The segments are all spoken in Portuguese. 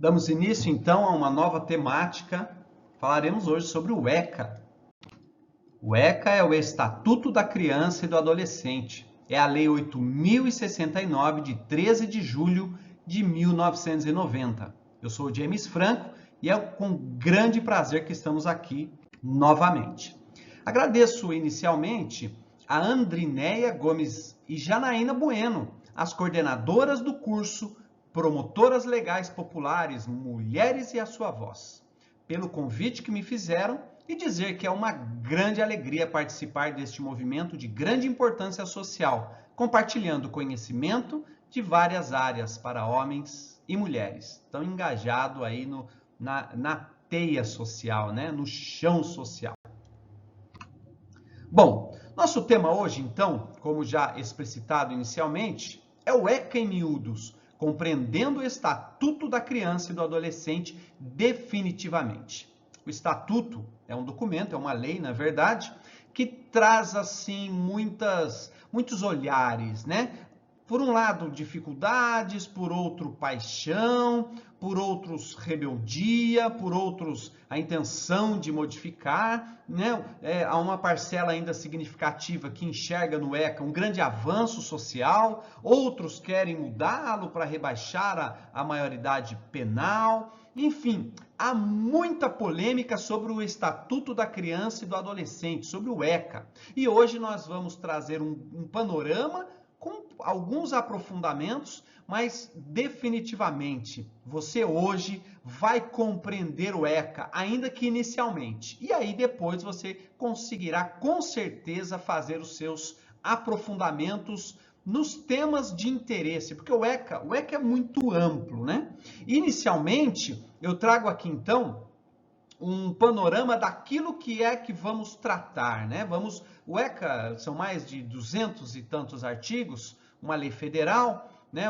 Damos início então a uma nova temática. Falaremos hoje sobre o ECA. O ECA é o Estatuto da Criança e do Adolescente. É a Lei 8.069 de 13 de julho de 1990. Eu sou o James Franco e é com grande prazer que estamos aqui novamente. Agradeço inicialmente a Andrinéia Gomes e Janaína Bueno, as coordenadoras do curso Promotoras Legais Populares, Mulheres e a Sua Voz, pelo convite que me fizeram e dizer que é uma grande alegria participar deste movimento de grande importância social, compartilhando conhecimento de várias áreas para homens e mulheres. Estão engajados aí na teia social, né? No chão social. Bom, nosso tema hoje, então, como já explicitado inicialmente, é o ECA em miúdos, compreendendo o Estatuto da Criança e do Adolescente definitivamente. O Estatuto é um documento, é uma lei, na verdade, que traz, assim, muitos olhares, né? Por um lado, dificuldades, por outro, paixão, por outros, rebeldia, por outros, a intenção de modificar, né? Há uma parcela ainda significativa que enxerga no ECA um grande avanço social, outros querem mudá-lo para rebaixar a maioridade penal, enfim, há muita polêmica sobre o Estatuto da Criança e do Adolescente, sobre o ECA. E hoje nós vamos trazer um panorama com alguns aprofundamentos, mas definitivamente você hoje vai compreender o ECA, ainda que inicialmente. E aí depois você conseguirá com certeza fazer os seus aprofundamentos nos temas de interesse, porque o ECA é muito amplo, né? Inicialmente, eu trago aqui então um panorama daquilo que é que vamos tratar, né? O ECA são mais de 200 e tantos artigos, uma lei federal, né?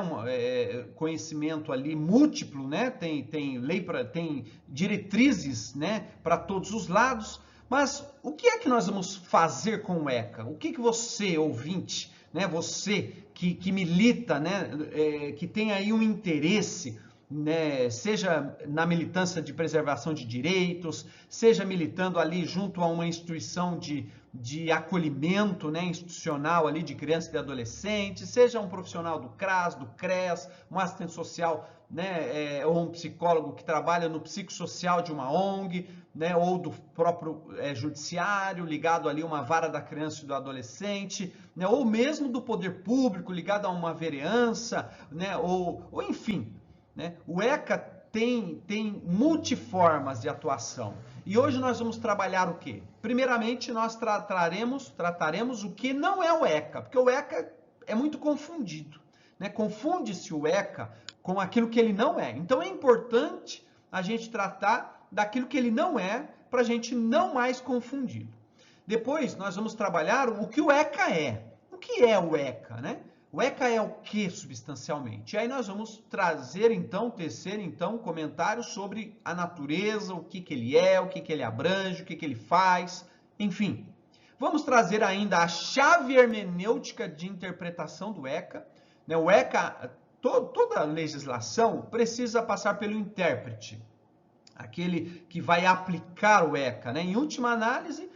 Conhecimento ali múltiplo, né? Tem diretrizes, né? Para todos os lados. Mas o que é que nós vamos fazer com o ECA? O que você, ouvinte, né? Você que milita, né? Que tem aí um interesse, né, seja na militância de preservação de direitos, seja militando ali junto a uma instituição de acolhimento, né, institucional ali de crianças e adolescentes, seja um profissional do CRAS, do CRES, um assistente social, né, ou um psicólogo que trabalha no psicossocial de uma ONG, né, ou do próprio judiciário, ligado ali a uma vara da criança e do adolescente, né, ou mesmo do poder público, ligado a uma vereança, né, ou enfim, né? O ECA tem multiformas de atuação. E hoje nós vamos trabalhar o quê? Primeiramente, nós trataremos o que não é o ECA, porque o ECA é muito confundido, né? Confunde-se o ECA com aquilo que ele não é. Então é importante a gente tratar daquilo que ele não é, para a gente não mais confundir. Depois nós vamos trabalhar o que o ECA é. O que é o ECA, né? O ECA é o que substancialmente? E aí nós vamos tecer comentários sobre a natureza, o que ele é, o que ele abrange, o que ele faz, enfim. Vamos trazer ainda a chave hermenêutica de interpretação do ECA. Né? O ECA, toda legislação precisa passar pelo intérprete, aquele que vai aplicar o ECA. Né? Em última análise,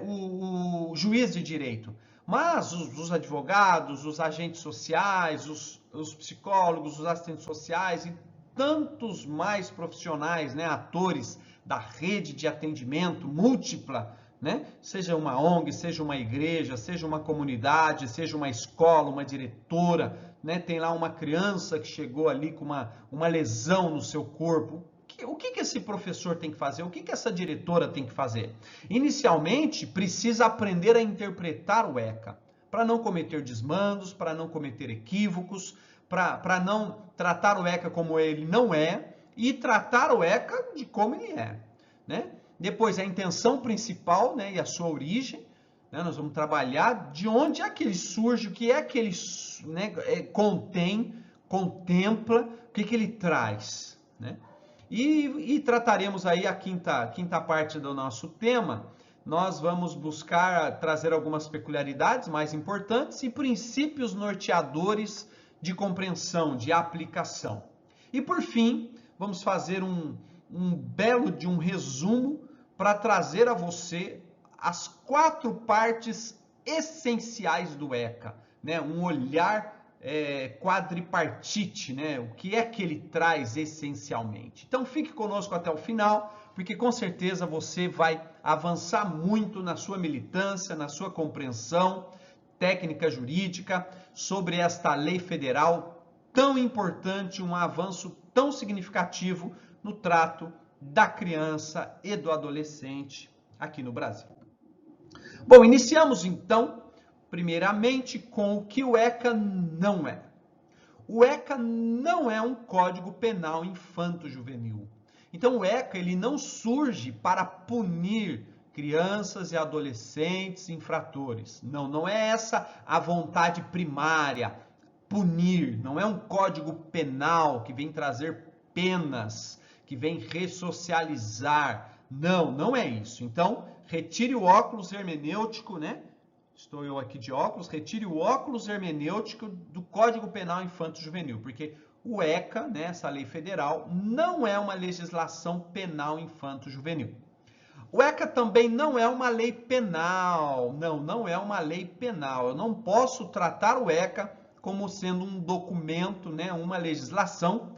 o juiz de direito. Mas os advogados, os agentes sociais, os psicólogos, os assistentes sociais e tantos mais profissionais, né, atores da rede de atendimento múltipla, né, seja uma ONG, seja uma igreja, seja uma comunidade, seja uma escola, uma diretora, né, tem lá uma criança que chegou ali com uma lesão no seu corpo. O que esse professor tem que fazer? O que essa diretora tem que fazer? Inicialmente, precisa aprender a interpretar o ECA, para não cometer desmandos, para não cometer equívocos, para não tratar o ECA como ele não é e tratar o ECA de como ele é. Né? Depois, a intenção principal, né, e a sua origem. Né? Nós vamos trabalhar de onde é que ele surge, o que é que ele, né, contempla, o que ele traz. Né? E trataremos aí a quinta parte do nosso tema. Nós vamos buscar trazer algumas peculiaridades mais importantes e princípios norteadores de compreensão, de aplicação. E por fim, vamos fazer um belo de um resumo para trazer a você as 4 partes essenciais do ECA, né? Um olhar quadripartite, né? O que é que ele traz essencialmente. Então fique conosco até o final, porque com certeza você vai avançar muito na sua militância, na sua compreensão técnica jurídica sobre esta lei federal tão importante, um avanço tão significativo no trato da criança e do adolescente aqui no Brasil. Bom, iniciamos então, primeiramente, com o que o ECA não é. O ECA não é um Código Penal infanto-juvenil. Então, o ECA ele não surge para punir crianças e adolescentes infratores. Não é essa a vontade primária, punir. Não é um Código Penal que vem trazer penas, que vem ressocializar. Não é isso. Então, retire o óculos hermenêutico, né? Estou eu aqui de óculos, retire o óculos hermenêutico do Código Penal Infanto-Juvenil, porque o ECA, né, essa lei federal, não é uma legislação penal infanto-juvenil. O ECA também não é uma lei penal, não é uma lei penal. Eu não posso tratar o ECA como sendo um documento, né, uma legislação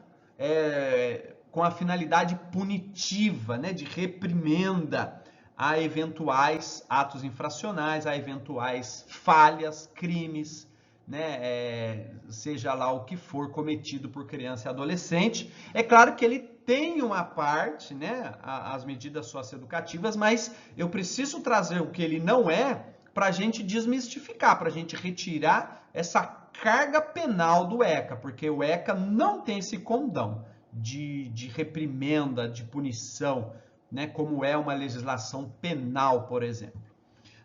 com a finalidade punitiva, né, de reprimenda a eventuais atos infracionais, a eventuais falhas, crimes, né, seja lá o que for cometido por criança e adolescente. É claro que ele tem uma parte, né, as medidas socioeducativas, mas eu preciso trazer o que ele não é para a gente desmistificar, para a gente retirar essa carga penal do ECA, porque o ECA não tem esse condão de reprimenda, de punição, né, como é uma legislação penal, por exemplo.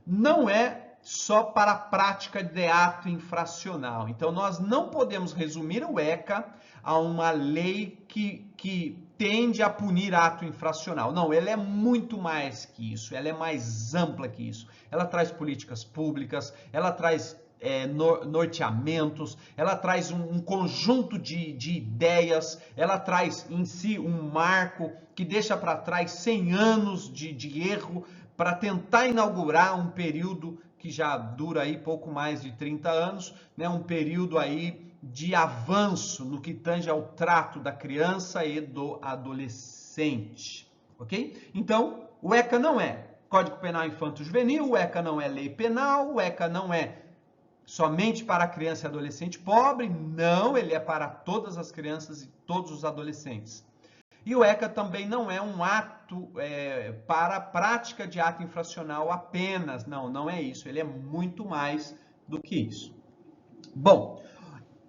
Não é só para a prática de ato infracional. Então, nós não podemos resumir o ECA a uma lei que tende a punir ato infracional. Não, ela é muito mais que isso, ela é mais ampla que isso. Ela traz políticas públicas, ela traz norteamentos, ela traz um conjunto de ideias, ela traz em si um marco que deixa para trás 100 anos de erro para tentar inaugurar um período que já dura aí pouco mais de 30 anos, né? Um período aí de avanço no que tange ao trato da criança e do adolescente, ok? Então, o ECA não é Código Penal Infanto-Juvenil, o ECA não é lei penal, o ECA não é somente para a criança e adolescente pobre, não, ele é para todas as crianças e todos os adolescentes. E o ECA também não é um ato para a prática de ato infracional apenas, não é isso, ele é muito mais do que isso. Bom,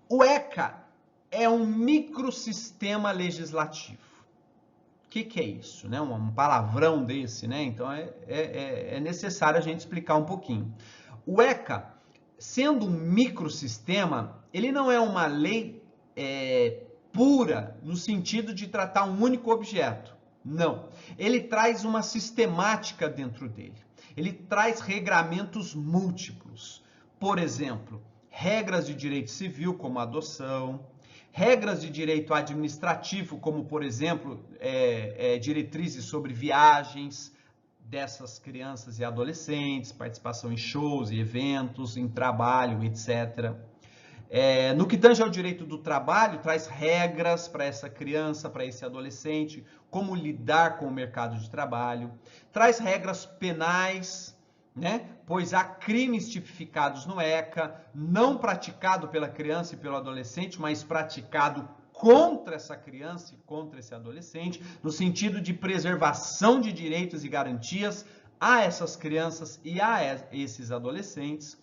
o ECA é um microsistema legislativo. O que é isso, né? Um palavrão desse, né? Então é necessário a gente explicar um pouquinho. O ECA, sendo um microsistema, ele não é uma lei pura no sentido de tratar um único objeto. Não. Ele traz uma sistemática dentro dele. Ele traz regramentos múltiplos. Por exemplo, regras de direito civil, como a adoção, regras de direito administrativo, como, por exemplo, diretrizes sobre viagens dessas crianças e adolescentes, participação em shows e eventos, em trabalho, etc. No que tange ao direito do trabalho, traz regras para essa criança, para esse adolescente, como lidar com o mercado de trabalho, traz regras penais, né? Pois há crimes tipificados no ECA, não praticado pela criança e pelo adolescente, mas praticado contra essa criança e contra esse adolescente, no sentido de preservação de direitos e garantias a essas crianças e a esses adolescentes.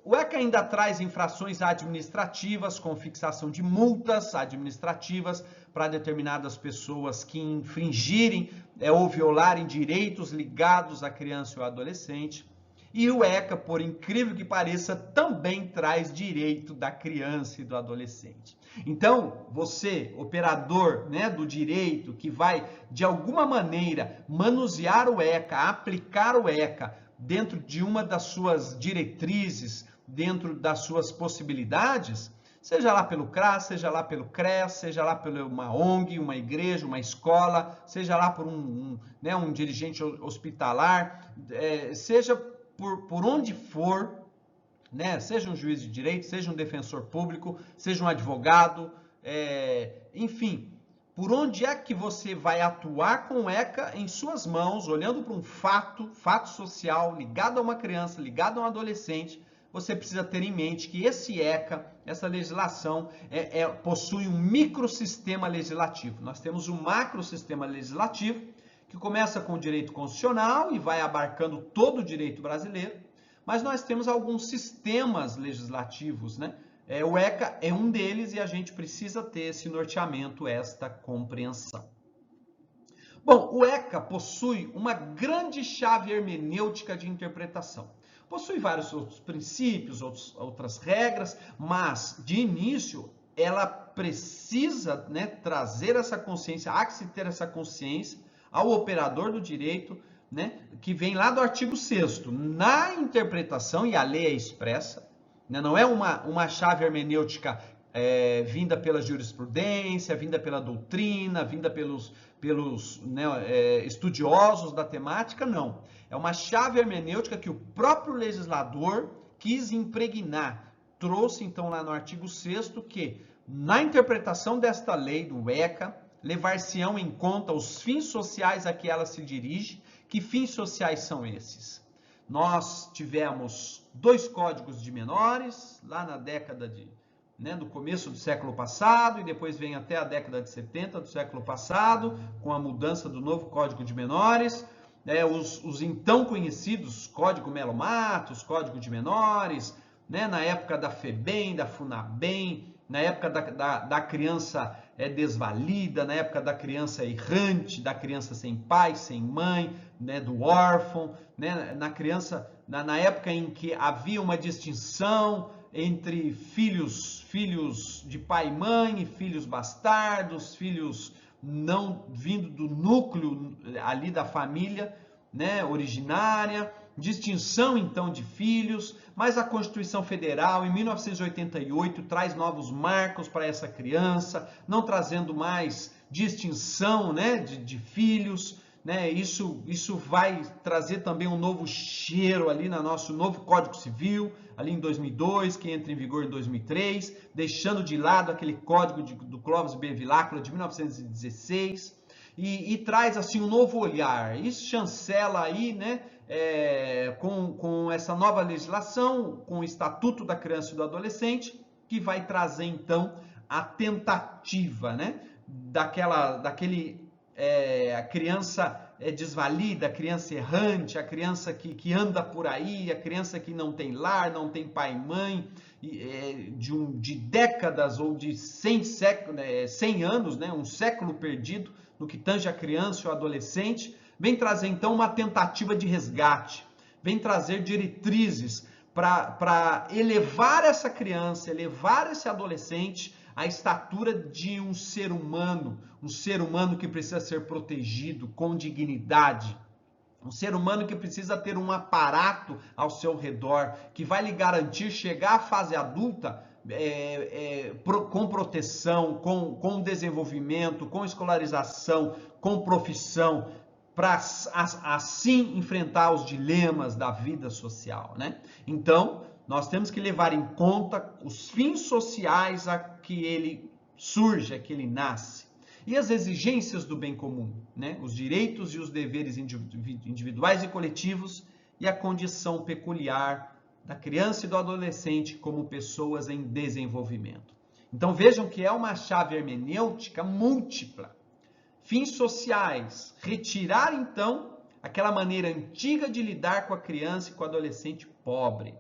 O ECA ainda traz infrações administrativas, com fixação de multas administrativas para determinadas pessoas que infringirem ou violarem direitos ligados à criança ou adolescente. E o ECA, por incrível que pareça, também traz direito da criança e do adolescente. Então, você, operador, né, do direito, que vai, de alguma maneira, manusear o ECA, aplicar o ECA dentro de uma das suas diretrizes, dentro das suas possibilidades, Seja lá pelo CRAS, seja lá pelo CRES, seja lá por uma ONG, uma igreja, uma escola, seja lá por né, um dirigente hospitalar, seja por onde for, né, seja um juiz de direito, seja um defensor público, seja um advogado, enfim, por onde é que você vai atuar com o ECA em suas mãos, olhando para um fato social, ligado a uma criança, ligado a um adolescente, você precisa ter em mente que esse ECA, essa legislação, possui um microsistema legislativo. Nós temos um macrosistema legislativo, que começa com o direito constitucional e vai abarcando todo o direito brasileiro, mas nós temos alguns sistemas legislativos, né? O ECA é um deles e a gente precisa ter esse norteamento, esta compreensão. Bom, o ECA possui uma grande chave hermenêutica de interpretação. Possui vários outros princípios, outras regras, mas, de início, ela precisa, né, trazer essa consciência, há que se ter essa consciência ao operador do direito, né, que vem lá do artigo 6º. Na interpretação, e a lei é expressa, né, não é uma chave hermenêutica vinda pela jurisprudência, vinda pela doutrina, vinda pelos né, estudiosos da temática, não. É uma chave hermenêutica que o próprio legislador quis impregnar. Trouxe, então, lá no artigo 6º, que na interpretação desta lei, do ECA, levar-se-ão em conta os fins sociais a que ela se dirige. Que fins sociais são esses? Nós tivemos 2 códigos de menores, lá na década do começo do século passado, e depois vem até a década de 70 do século passado, com a mudança do novo Código de Menores, os então conhecidos Código Melo Matos, Código de Menores, né, na época da FEBEM, da FUNABEM, na época da criança desvalida, na época da criança errante, da criança sem pai, sem mãe, né, do órfão, né, na época em que havia uma distinção entre filhos de pai e mãe e filhos bastardos, filhos não vindo do núcleo ali da família, né, originária, distinção então de filhos, mas a Constituição Federal em 1988 traz novos marcos para essa criança, não trazendo mais distinção, né, de filhos, né? Isso vai trazer também um novo cheiro ali no nosso novo Código Civil, ali em 2002, que entra em vigor em 2003, deixando de lado aquele código do Clóvis B. Vilácula de 1916, e traz assim um novo olhar. Isso chancela aí, né, com essa nova legislação, com o Estatuto da Criança e do Adolescente, que vai trazer então a tentativa, né, a criança desvalida, a criança errante, a criança que anda por aí, a criança que não tem lar, não tem pai e mãe, de décadas ou de 100 anos, né, um século perdido no que tange a criança e o adolescente, vem trazer então uma tentativa de resgate, vem trazer diretrizes para elevar essa criança, elevar esse adolescente à estatura de um ser humano que precisa ser protegido com dignidade, um ser humano que precisa ter um aparato ao seu redor, que vai lhe garantir chegar à fase adulta com proteção, com desenvolvimento, com escolarização, com profissão, para assim enfrentar os dilemas da vida social, né? Então, nós temos que levar em conta os fins sociais a que ele surge, a que ele nasce, e as exigências do bem comum, né? Os direitos e os deveres individuais e coletivos e a condição peculiar da criança e do adolescente como pessoas em desenvolvimento. Então vejam que é uma chave hermenêutica múltipla. Fins sociais, retirar então aquela maneira antiga de lidar com a criança e com o adolescente pobre,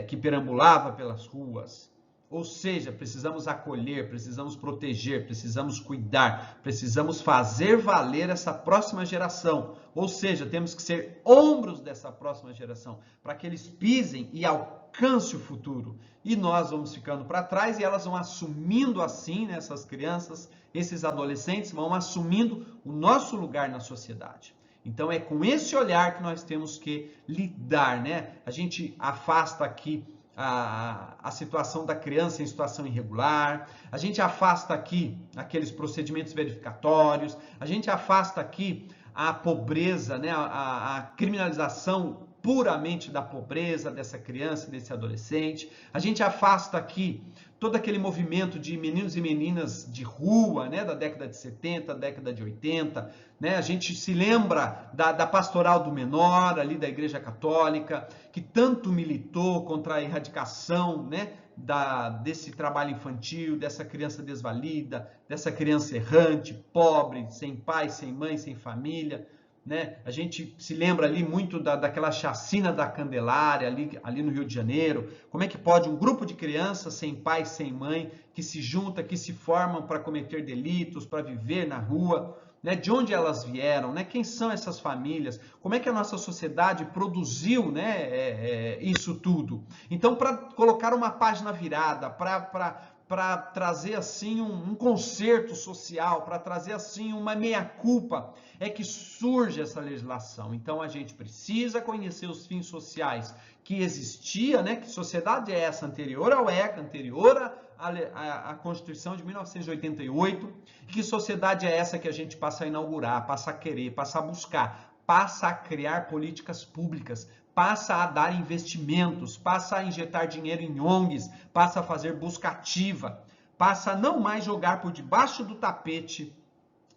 que perambulava pelas ruas. Ou seja, precisamos acolher, precisamos proteger, precisamos cuidar, precisamos fazer valer essa próxima geração. Ou seja, temos que ser ombros dessa próxima geração, para que eles pisem e alcancem o futuro. E nós vamos ficando para trás e elas vão assumindo assim, né, essas crianças, esses adolescentes vão assumindo o nosso lugar na sociedade. Então é com esse olhar que nós temos que lidar, né? A gente afasta aqui a situação da criança em situação irregular, a gente afasta aqui aqueles procedimentos verificatórios, a gente afasta aqui a pobreza, né, a criminalização puramente da pobreza dessa criança, desse adolescente. A gente afasta aqui todo aquele movimento de meninos e meninas de rua, né, da década de 70, década de 80, né? A gente se lembra da pastoral do menor, ali da Igreja Católica, que tanto militou contra a erradicação, né, desse trabalho infantil, dessa criança desvalida, dessa criança errante, pobre, sem pai, sem mãe, sem família, né? A gente se lembra ali muito daquela chacina da Candelária, ali no Rio de Janeiro. Como é que pode um grupo de crianças sem pai, sem mãe, que se junta, que se formam para cometer delitos, para viver na rua, né? De onde elas vieram, né? Quem são essas famílias? Como é que a nossa sociedade produziu, né, isso tudo? Então, para colocar uma página virada, para trazer assim um conserto social, para trazer assim uma meia-culpa, é que surge essa legislação. Então a gente precisa conhecer os fins sociais que existia, né? Que sociedade é essa anterior ao ECA, anterior à Constituição de 1988, e que sociedade é essa que a gente passa a inaugurar, passa a querer, passa a buscar, passa a criar políticas públicas, passa a dar investimentos, passa a injetar dinheiro em ONGs, passa a fazer busca ativa, passa a não mais jogar por debaixo do tapete,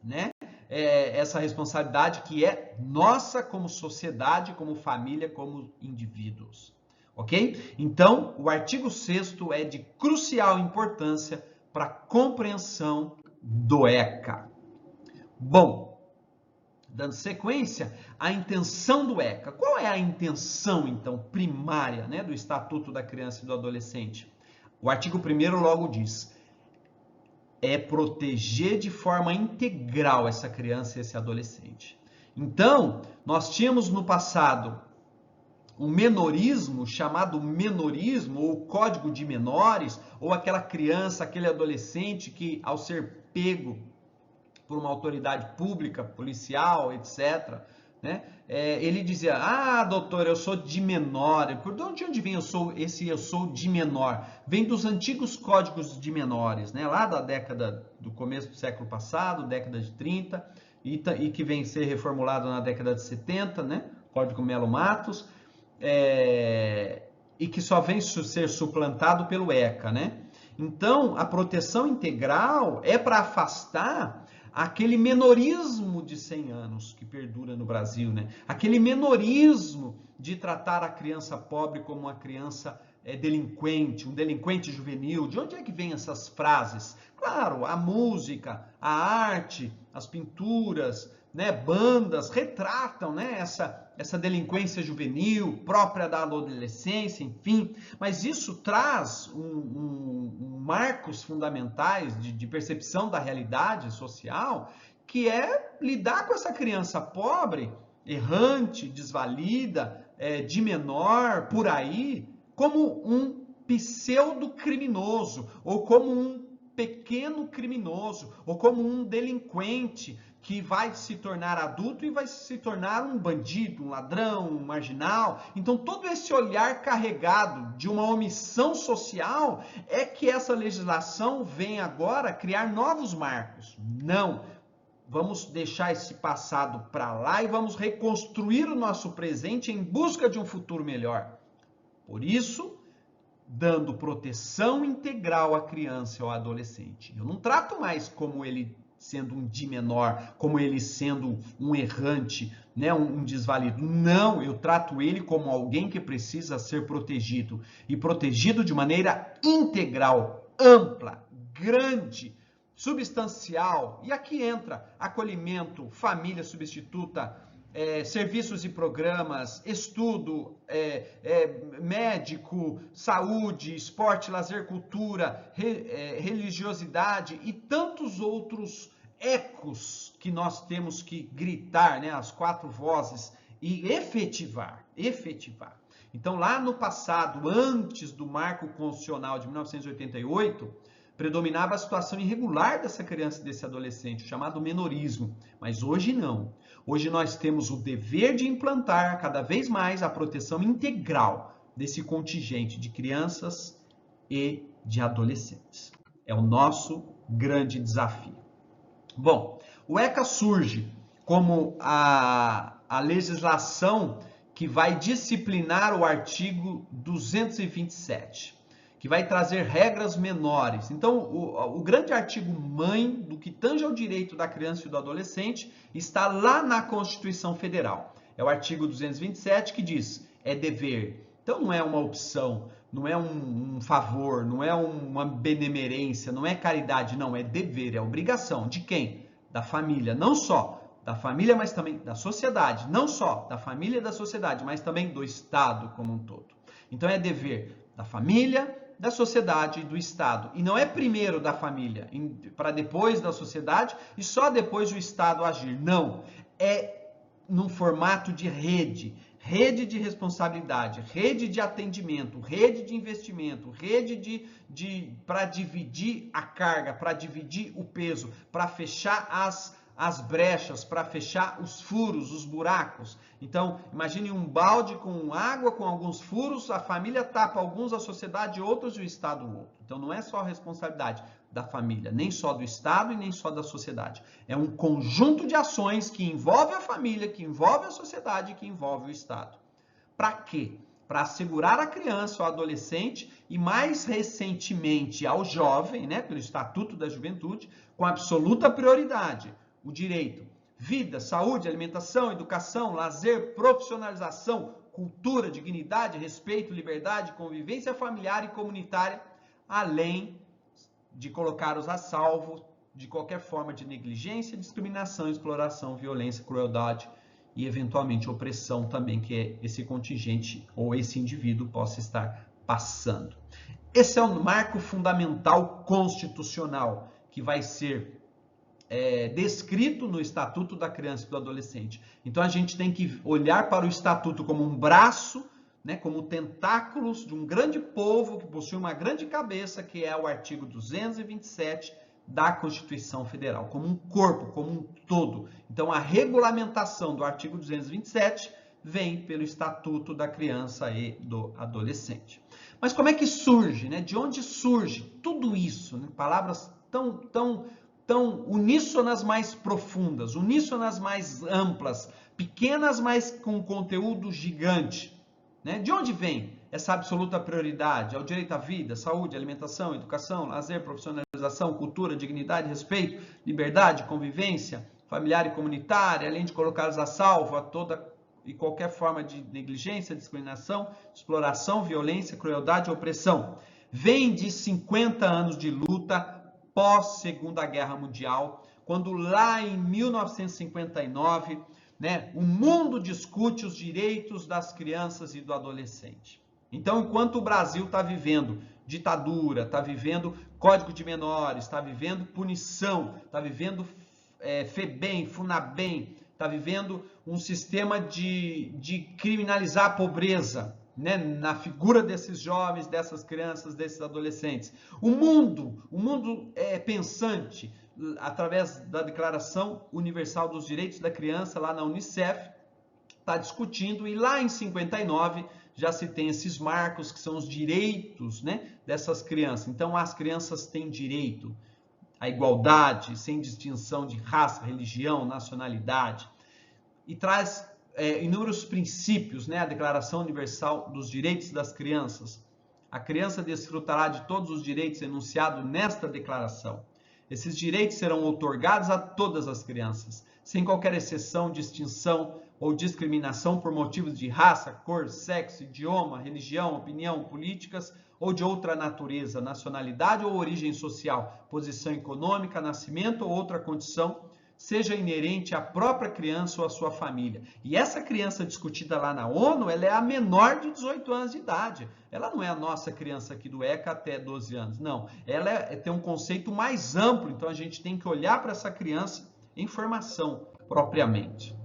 né? Essa responsabilidade que é nossa como sociedade, como família, como indivíduos. Ok? Então, o artigo 6º é de crucial importância para a compreensão do ECA. Bom, dando sequência, a intenção do ECA. Qual é a intenção, então, primária, né, do Estatuto da Criança e do Adolescente? O artigo 1º logo diz: é proteger de forma integral essa criança e esse adolescente. Então, nós tínhamos no passado um menorismo, chamado menorismo, ou código de menores, ou aquela criança, aquele adolescente que, ao ser pego por uma autoridade pública, policial, etc., né, ele dizia: ah, doutor, eu sou de menor. De onde vem eu sou de menor? Vem dos antigos códigos de menores, né, lá da década do começo do século passado, década de 30, e que vem ser reformulado na década de 70, né, Código Melo Matos, e que só vem ser suplantado pelo ECA, né? Então, a proteção integral é para afastar aquele menorismo de 100 anos que perdura no Brasil, né? Aquele menorismo de tratar a criança pobre como uma criança delinquente, um delinquente juvenil. De onde é que vem essas frases? Claro, a música, a arte, as pinturas, né, bandas retratam, né, essa delinquência juvenil própria da adolescência, enfim, mas isso traz marcos fundamentais de percepção da realidade social, que é lidar com essa criança pobre, errante, desvalida, de menor, por aí, como um pseudo-criminoso, ou como um pequeno criminoso, ou como um delinquente, que vai se tornar adulto e vai se tornar um bandido, um ladrão, um marginal. Então, todo esse olhar carregado de uma omissão social é que essa legislação vem agora criar novos marcos. Não, vamos deixar esse passado para lá e vamos reconstruir o nosso presente em busca de um futuro melhor. Por isso, dando proteção integral à criança e ao adolescente. Eu não trato mais como ele sendo um de menor, como ele sendo um errante, né, um desvalido. Não, eu trato ele como alguém que precisa ser protegido. E protegido de maneira integral, ampla, grande, substancial. E aqui entra acolhimento, família substituta, serviços e programas, estudo, médico, saúde, esporte, lazer, cultura, religiosidade e tantos outros ecos que nós temos que gritar, né, as 4 vozes e efetivar. Então, lá no passado, antes do Marco Constitucional de 1988, predominava a situação irregular dessa criança e desse adolescente, chamado menorismo. Mas hoje não. Hoje nós temos o dever de implantar cada vez mais a proteção integral, desse contingente de crianças e de adolescentes. É o nosso grande desafio. Bom, o ECA surge como a legislação que vai disciplinar o artigo 227, que vai trazer regras menores. Então, o grande artigo mãe do que tange ao direito da criança e do adolescente está lá na Constituição Federal. É o artigo 227 que diz, é dever. Então, não é uma opção, não é um favor, não é uma benemerência, não é caridade, não, é dever, é obrigação. De quem? Da família, não só da família, mas também da sociedade. Não só da família e da sociedade, mas também do Estado como um todo. Então, é dever da família, da sociedade e do Estado. E não é primeiro da família, para depois da sociedade e só depois o Estado agir. Não, é num formato de rede. Rede de responsabilidade, rede de atendimento, rede de investimento, rede para dividir a carga, para dividir o peso, para fechar as brechas, para fechar os furos, os buracos. Então, imagine um balde com água, com alguns furos, a família tapa alguns, a sociedade outros e o Estado outro. Então, não é só a responsabilidade da família, nem só do Estado e nem só da sociedade. É um conjunto de ações que envolve a família, que envolve a sociedade e que envolve o Estado. Para quê? Para assegurar a criança ou adolescente e mais recentemente ao jovem, né, pelo Estatuto da Juventude, com absoluta prioridade, o direito: vida, saúde, alimentação, educação, lazer, profissionalização, cultura, dignidade, respeito, liberdade, convivência familiar e comunitária, além de colocá-los a salvo de qualquer forma de negligência, discriminação, exploração, violência, crueldade e, eventualmente, opressão também que esse contingente ou esse indivíduo possa estar passando. Esse é um marco fundamental constitucional que vai ser descrito no Estatuto da Criança e do Adolescente. Então, a gente tem que olhar para o Estatuto como um braço, né, como tentáculos de um grande povo que possui uma grande cabeça, que é o artigo 227 da Constituição Federal, como um corpo, como um todo. Então, a regulamentação do artigo 227 vem pelo Estatuto da Criança e do Adolescente. Mas como é que surge, né? De onde surge tudo isso? Né? Palavras tão uníssonas, mais profundas, uníssonas, mais amplas, pequenas, mas com conteúdo gigante. Né? De onde vem essa absoluta prioridade ao direito à vida, saúde, alimentação, educação, lazer, profissionalização, cultura, dignidade, respeito, liberdade, convivência familiar e comunitária, além de colocá-los a salvo a toda e qualquer forma de negligência, discriminação, exploração, violência, crueldade e opressão? Vem de 50 anos de luta pós-Segunda Guerra Mundial, quando lá em 1959... né? O mundo discute os direitos das crianças e do adolescente. Então, enquanto o Brasil está vivendo ditadura, está vivendo Código de Menores, está vivendo punição, está vivendo FEBEM, FUNABEM, está vivendo um sistema de criminalizar a pobreza, né? Na figura desses jovens, dessas crianças, desses adolescentes. O mundo pensante, através da Declaração Universal dos Direitos da Criança, lá na Unicef, está discutindo, e lá em 59 já se tem esses marcos que são os direitos, né, dessas crianças. Então, as crianças têm direito à igualdade, sem distinção de raça, religião, nacionalidade, e traz inúmeros princípios, né, a Declaração Universal dos Direitos das Crianças. A criança desfrutará de todos os direitos enunciados nesta declaração. Esses direitos serão outorgados a todas as crianças, sem qualquer exceção, distinção ou discriminação por motivos de raça, cor, sexo, idioma, religião, opinião, políticas ou de outra natureza, nacionalidade ou origem social, posição econômica, nascimento ou outra condição, seja inerente à própria criança ou à sua família. E essa criança discutida lá na ONU, ela é a menor de 18 anos de idade. Ela não é a nossa criança aqui do ECA até 12 anos, não. Ela tem um conceito mais amplo, então a gente tem que olhar para essa criança em formação, propriamente.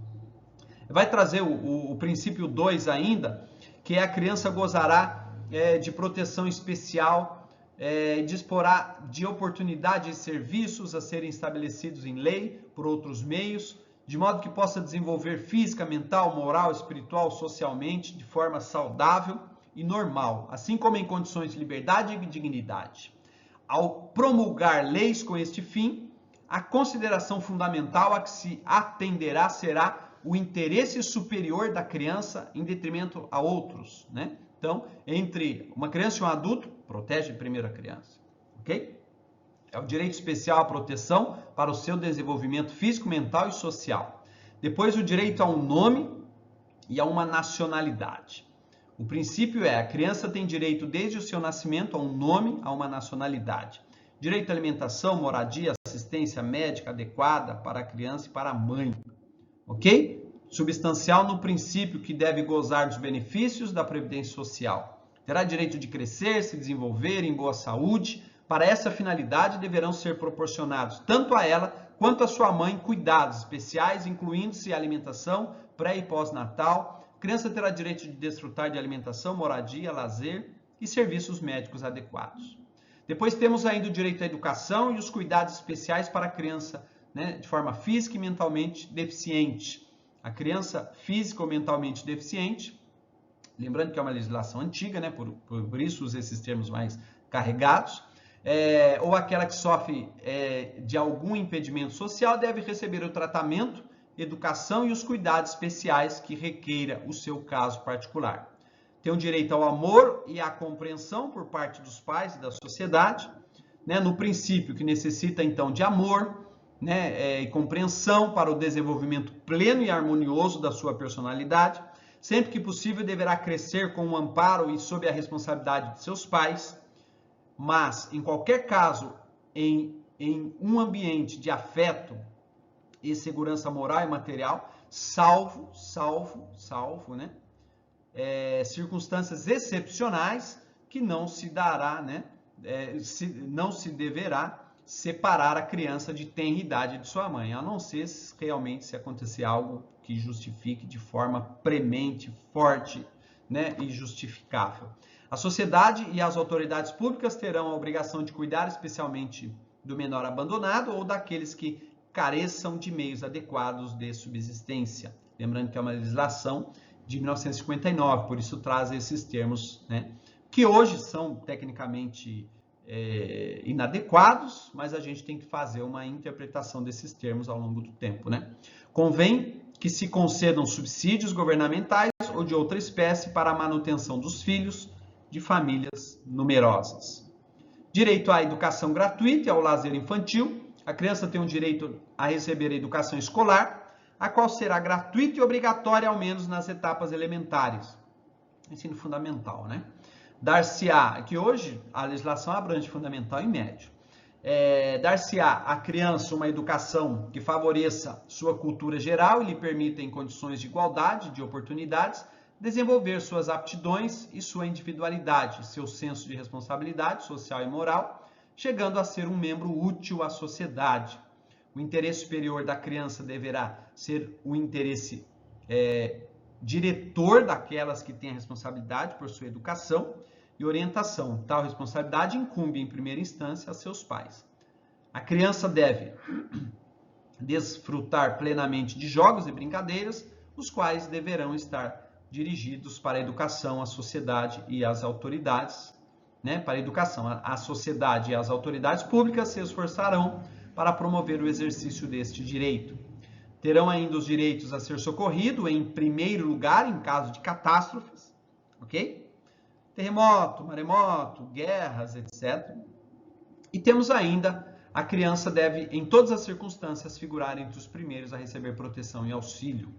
Vai trazer o princípio 2 ainda, que é a criança gozará de proteção especial, disporá de oportunidades e serviços a serem estabelecidos em lei por outros meios, de modo que possa desenvolver física, mental, moral, espiritual, socialmente, de forma saudável e normal, assim como em condições de liberdade e dignidade. Ao promulgar leis com este fim, a consideração fundamental a que se atenderá será o interesse superior da criança em detrimento a outros, né? Então, entre uma criança e um adulto, protege primeiro a criança, ok? É o direito especial à proteção para o seu desenvolvimento físico, mental e social. Depois, o direito a um nome e a uma nacionalidade. O princípio é, a criança tem direito desde o seu nascimento a um nome, a uma nacionalidade. Direito à alimentação, moradia, assistência médica adequada para a criança e para a mãe. Ok? Substancial no princípio que deve gozar dos benefícios da Previdência Social. Terá direito de crescer, se desenvolver em boa saúde. Para essa finalidade deverão ser proporcionados, tanto a ela quanto a sua mãe, cuidados especiais, incluindo-se alimentação pré- e pós-natal. A criança terá direito de desfrutar de alimentação, moradia, lazer e serviços médicos adequados. Depois temos ainda o direito à educação e os cuidados especiais para a criança, né, de forma física e mentalmente deficiente. A criança física ou mentalmente deficiente, lembrando que é uma legislação antiga, né, por isso usa esses termos mais carregados, ou aquela que sofre de algum impedimento social, deve receber o tratamento, educação e os cuidados especiais que requeira o seu caso particular. Tem o direito ao amor e à compreensão por parte dos pais e da sociedade, né, no princípio que necessita então de amor, né, e compreensão para o desenvolvimento pleno e harmonioso da sua personalidade. Sempre que possível deverá crescer com o amparo e sob a responsabilidade de seus pais, mas em qualquer caso, em um ambiente de afeto e segurança moral e material, salvo, né, circunstâncias excepcionais que não se dará, né, não se deverá separar a criança de tenra idade de sua mãe, a não ser realmente se acontecer algo que justifique de forma premente, forte, né, e justificável. A sociedade e as autoridades públicas terão a obrigação de cuidar especialmente do menor abandonado ou daqueles que careçam de meios adequados de subsistência. Lembrando que é uma legislação de 1959, por isso traz esses termos, né, que hoje são tecnicamente inadequados, mas a gente tem que fazer uma interpretação desses termos ao longo do tempo, né? Convém que se concedam subsídios governamentais ou de outra espécie para a manutenção dos filhos de famílias numerosas. Direito à educação gratuita e ao lazer infantil. A criança tem o direito a receber a educação escolar, a qual será gratuita e obrigatória, ao menos nas etapas elementares. Ensino fundamental, né? Dar-se-á, que hoje a legislação abrange fundamental e médio. Dar-se-á à criança uma educação que favoreça sua cultura geral e lhe permita, em condições de igualdade de oportunidades, desenvolver suas aptidões e sua individualidade, seu senso de responsabilidade social e moral, chegando a ser um membro útil à sociedade. O interesse superior da criança deverá ser o interesse diretor daquelas que têm a responsabilidade por sua educação e orientação. Tal responsabilidade incumbe, em primeira instância, a seus pais. A criança deve desfrutar plenamente de jogos e brincadeiras, os quais deverão estar dirigidos para a educação, a sociedade e as autoridades, né? Para a educação, a sociedade e as autoridades públicas se esforçarão para promover o exercício deste direito. Terão ainda os direitos a ser socorrido, em primeiro lugar, em caso de catástrofes, ok? Terremoto, maremoto, guerras, etc. E temos ainda, a criança deve, em todas as circunstâncias, figurar entre os primeiros a receber proteção e auxílio.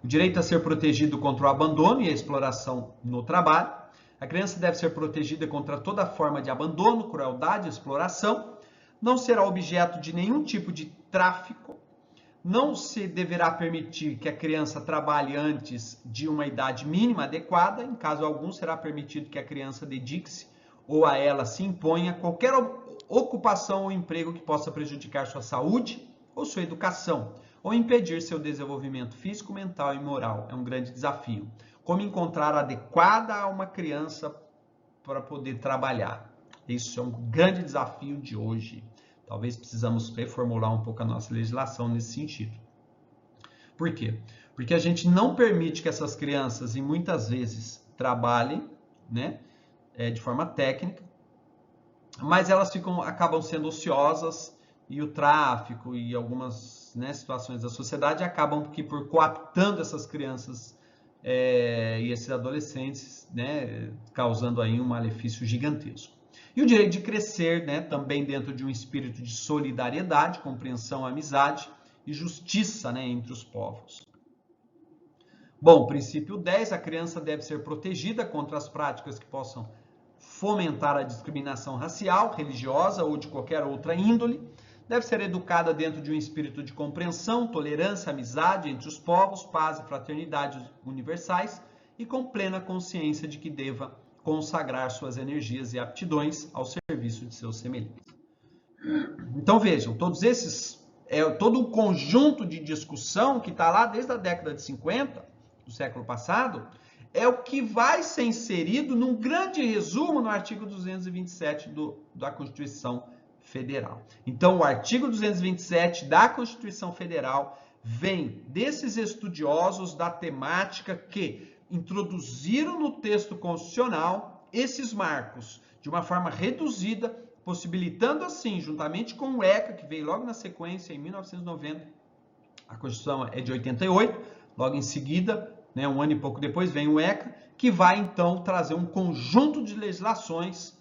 O direito a ser protegido contra o abandono e a exploração no trabalho. A criança deve ser protegida contra toda forma de abandono, crueldade e exploração. Não será objeto de nenhum tipo de tráfico. Não se deverá permitir que a criança trabalhe antes de uma idade mínima adequada. Em caso algum, será permitido que a criança dedique-se ou a ela se imponha qualquer ocupação ou emprego que possa prejudicar sua saúde ou sua educação, ou impedir seu desenvolvimento físico, mental e moral. É um grande desafio. Como encontrar adequada a uma criança para poder trabalhar? Isso é um grande desafio de hoje. Talvez precisamos reformular um pouco a nossa legislação nesse sentido. Por quê? Porque a gente não permite que essas crianças, e muitas vezes, trabalhem, né, de forma técnica, mas elas acabam sendo ociosas e o tráfico e algumas, né, situações da sociedade acabam por coaptando essas crianças e esses adolescentes, né, causando aí um malefício gigantesco. E o direito de crescer, né, também dentro de um espírito de solidariedade, compreensão, amizade e justiça, né, entre os povos. Bom, princípio 10, a criança deve ser protegida contra as práticas que possam fomentar a discriminação racial, religiosa ou de qualquer outra índole. Deve ser educada dentro de um espírito de compreensão, tolerância, amizade entre os povos, paz e fraternidade universais e com plena consciência de que deva consagrar suas energias e aptidões ao serviço de seus semelhantes. Então vejam, todos esses, todo um conjunto de discussão que está lá desde a década de 50 do século passado, é o que vai ser inserido num grande resumo no artigo 227 da Constituição Federal. Então, o artigo 227 da Constituição Federal vem desses estudiosos da temática que introduziram no texto constitucional esses marcos de uma forma reduzida, possibilitando assim, juntamente com o ECA, que veio logo na sequência, em 1990, a Constituição é de 88, logo em seguida, né, um ano e pouco depois, vem o ECA, que vai então trazer um conjunto de legislações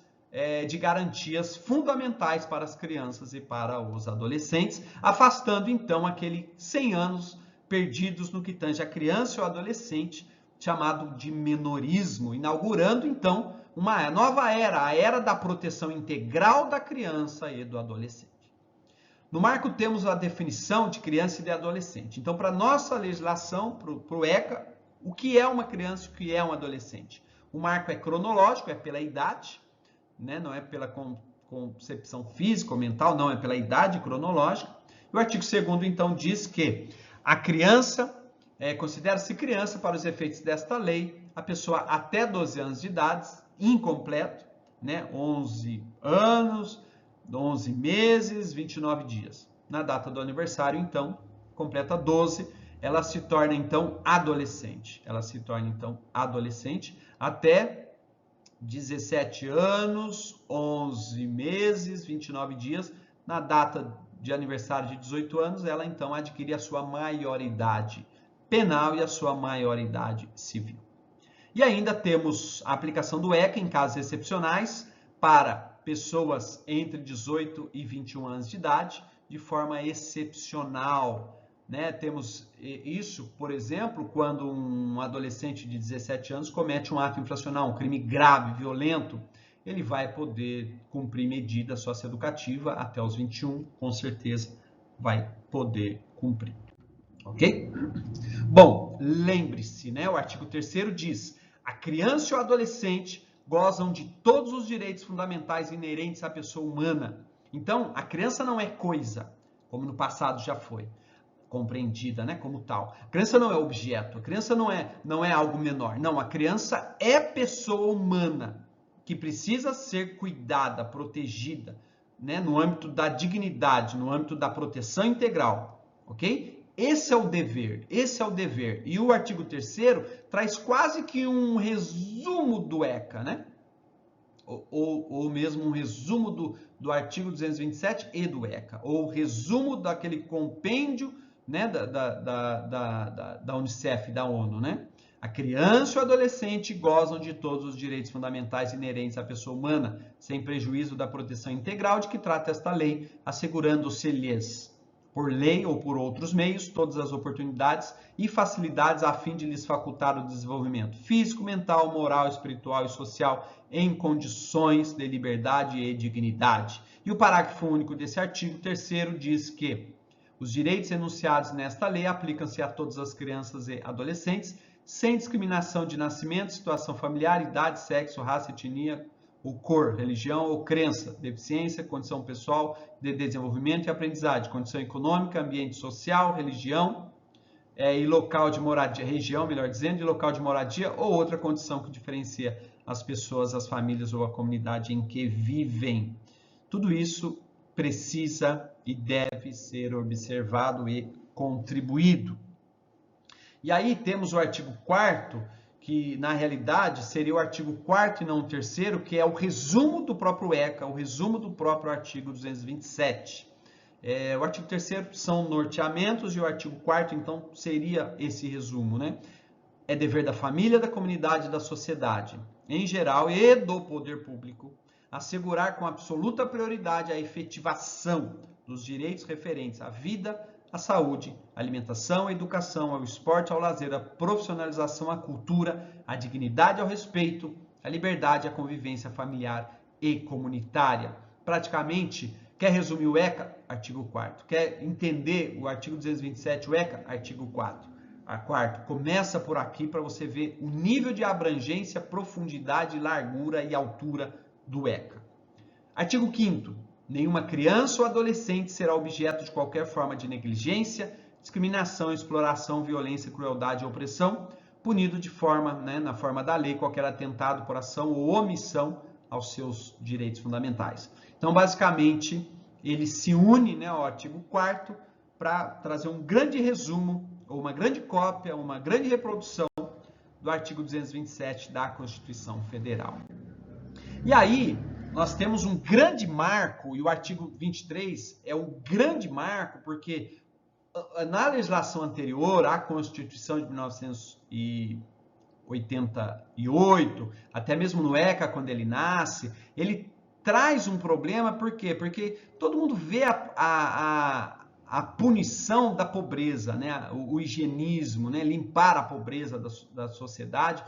de garantias fundamentais para as crianças e para os adolescentes, afastando então aqueles 100 anos perdidos no que tange a criança e o adolescente, chamado de menorismo, inaugurando então uma nova era, a era da proteção integral da criança e do adolescente. No marco temos a definição de criança e de adolescente. Então, para a nossa legislação, para o ECA, o que é uma criança e o que é um adolescente? O marco é cronológico, é pela idade, né? Não é pela concepção física ou mental, não, é pela idade cronológica. E o artigo 2º, então, diz que a criança, considera-se criança para os efeitos desta lei, a pessoa até 12 anos de idade, incompleto, né? 11 anos, 11 meses, 29 dias. Na data do aniversário, então, completa 12, ela se torna, então, adolescente. Ela se torna, então, adolescente até 17 anos, 11 meses, 29 dias. Na data de aniversário de 18 anos, ela, então, adquire a sua maioridade penal e a sua maioridade civil. E ainda temos a aplicação do ECA em casos excepcionais para pessoas entre 18 e 21 anos de idade, de forma excepcional, né? Temos isso, por exemplo, quando um adolescente de 17 anos comete um ato infracional, um crime grave, violento, ele vai poder cumprir medida socioeducativa até os 21, com certeza vai poder cumprir. Ok? Bom, lembre-se, né? O artigo 3º diz: a criança e o adolescente gozam de todos os direitos fundamentais inerentes à pessoa humana. Então, a criança não é coisa, como no passado já foi compreendida, né, como tal. A criança não é objeto, a criança não é algo menor. Não, a criança é pessoa humana que precisa ser cuidada, protegida, né, no âmbito da dignidade, no âmbito da proteção integral, ok? Esse é o dever, esse é o dever. E o artigo 3º traz quase que um resumo do ECA, né? Ou mesmo um resumo do artigo 227 e do ECA, ou resumo daquele compêndio, né, da Unicef, da ONU, né? A criança e o adolescente gozam de todos os direitos fundamentais inerentes à pessoa humana, sem prejuízo da proteção integral de que trata esta lei, assegurando-se-lhes, por lei ou por outros meios, todas as oportunidades e facilidades a fim de lhes facultar o desenvolvimento físico, mental, moral, espiritual e social em condições de liberdade e dignidade. E o parágrafo único desse artigo 3º diz que os direitos enunciados nesta lei aplicam-se a todas as crianças e adolescentes, sem discriminação de nascimento, situação familiar, idade, sexo, raça, etnia, ou cor, religião ou crença, deficiência, condição pessoal de desenvolvimento e aprendizagem, condição econômica, ambiente social, religião e local de moradia, região, melhor dizendo, e local de moradia ou outra condição que diferencia as pessoas, as famílias ou a comunidade em que vivem. Tudo isso precisa e deve ser observado e contribuído. E aí temos o artigo 4º, que na realidade seria o artigo 4º e não o 3º, que é o resumo do próprio ECA, o resumo do próprio artigo 227. O artigo 3º são norteamentos e o artigo 4º, então, seria esse resumo, né? É dever da família, da comunidade e da sociedade, em geral, e do poder público, assegurar com absoluta prioridade a efetivação dos direitos referentes à vida, à saúde, à alimentação, à educação, ao esporte, ao lazer, à profissionalização, à cultura, à dignidade, ao respeito, à liberdade, à convivência familiar e comunitária. Praticamente, quer resumir o ECA? Artigo 4º. Quer entender o artigo 227, o ECA? Artigo 4º. A quarto, começa por aqui para você ver o nível de abrangência, profundidade, largura e altura do ECA. Artigo 5º. Nenhuma criança ou adolescente será objeto de qualquer forma de negligência, discriminação, exploração, violência, crueldade ou opressão, punido de forma, na forma da lei, qualquer atentado por ação ou omissão aos seus direitos fundamentais. Então, basicamente, ele se une, ao artigo 4º para trazer um grande resumo, ou uma grande cópia, uma grande reprodução do artigo 227 da Constituição Federal. E aí, nós temos um grande marco, e o artigo 23 é o grande marco, porque na legislação anterior, à Constituição de 1988, até mesmo no ECA, quando ele nasce, ele traz um problema, por quê? Porque todo mundo vê a punição da pobreza, o higienismo, limpar a pobreza da sociedade,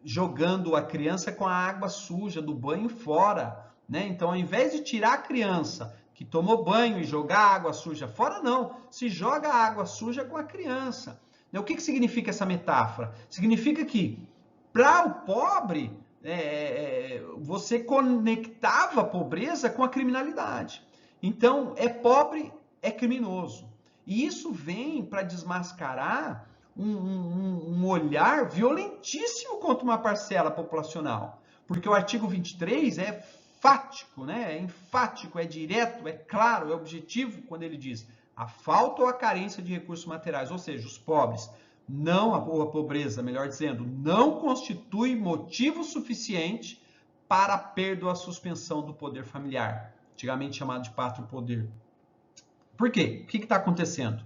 jogando a criança com a água suja do banho fora, Então, ao invés de tirar a criança que tomou banho e jogar a água suja fora, não, se joga a água suja com a criança. O que significa essa metáfora? Significa que, para o pobre, você conectava a pobreza com a criminalidade. Então, é pobre, é criminoso. E isso vem para desmascarar um olhar violentíssimo contra uma parcela populacional. Porque o artigo 23 é fático, é enfático, é direto, é claro, é objetivo quando ele diz a falta ou a carência de recursos materiais, ou seja, os pobres, ou a pobreza, melhor dizendo, não constitui motivo suficiente para a perda ou a suspensão do poder familiar, antigamente chamado de pátrio poder. Por quê? O que está acontecendo?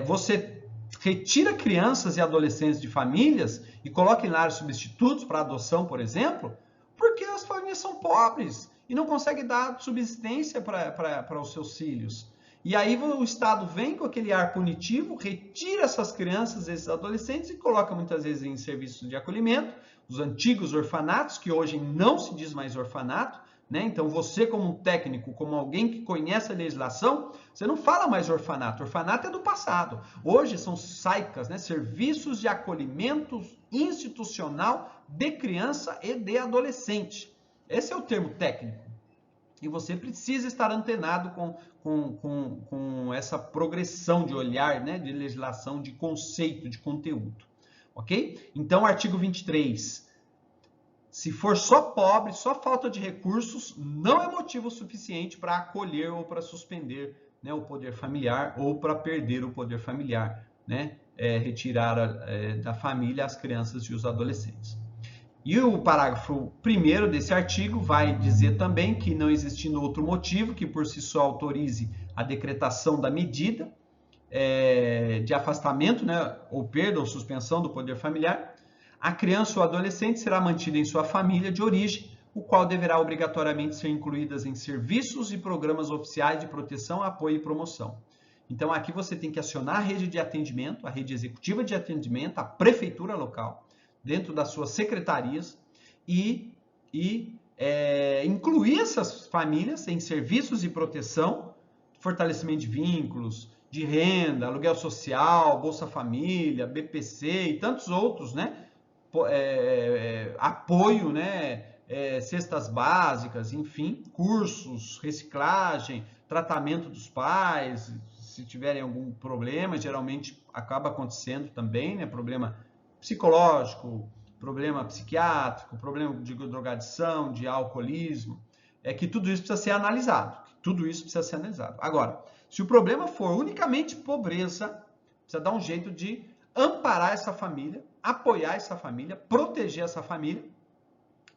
Você retira crianças e adolescentes de famílias e coloca em lares substitutos para adoção, por exemplo, porque as famílias são pobres e não conseguem dar subsistência para os seus filhos. E aí o Estado vem com aquele ar punitivo, retira essas crianças, esses adolescentes e coloca muitas vezes em serviços de acolhimento, os antigos orfanatos, que hoje não se diz mais orfanato, Então, você como um técnico, como alguém que conhece a legislação, você não fala mais orfanato. Orfanato é do passado. Hoje são SAICAs, Serviços de Acolhimento Institucional de Criança e de Adolescente. Esse é o termo técnico. E você precisa estar antenado com essa progressão de olhar, de legislação, de conceito, de conteúdo. Ok? Então, artigo 23. Se for só pobre, só falta de recursos, não é motivo suficiente para acolher ou para suspender o poder familiar ou para perder o poder familiar, retirar da família as crianças e os adolescentes. E o parágrafo 1º desse artigo vai dizer também que, não existindo outro motivo que por si só autorize a decretação da medida de afastamento, ou perda ou suspensão do poder familiar, a criança ou adolescente será mantida em sua família de origem, o qual deverá obrigatoriamente ser incluídas em serviços e programas oficiais de proteção, apoio e promoção. Então, aqui você tem que acionar a rede de atendimento, a rede executiva de atendimento, a prefeitura local, dentro das suas secretarias, e incluir essas famílias em serviços de proteção, fortalecimento de vínculos, de renda, aluguel social, Bolsa Família, BPC e tantos outros, apoio, cestas básicas, enfim, cursos, reciclagem, tratamento dos pais, se tiverem algum problema, geralmente acaba acontecendo também, problema psicológico, problema psiquiátrico, problema de drogadição, de alcoolismo, que tudo isso precisa ser analisado, Agora, se o problema for unicamente pobreza, precisa dar um jeito de amparar essa família, apoiar essa família, proteger essa família,